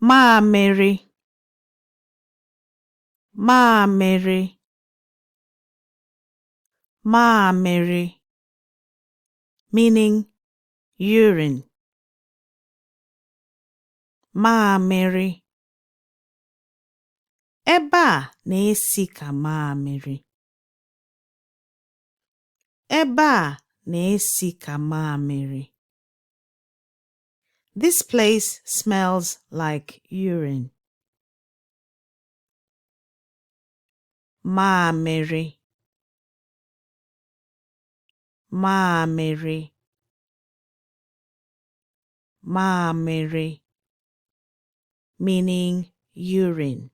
Maamiri, Maamiri, Maamiri, meaning urine. Maamiri. Ebe a na-esi ka maamiri. Ebe a na-esi ka maamiri. This place smells like urine. Maamiri, maamiri, maamiri, meaning urine.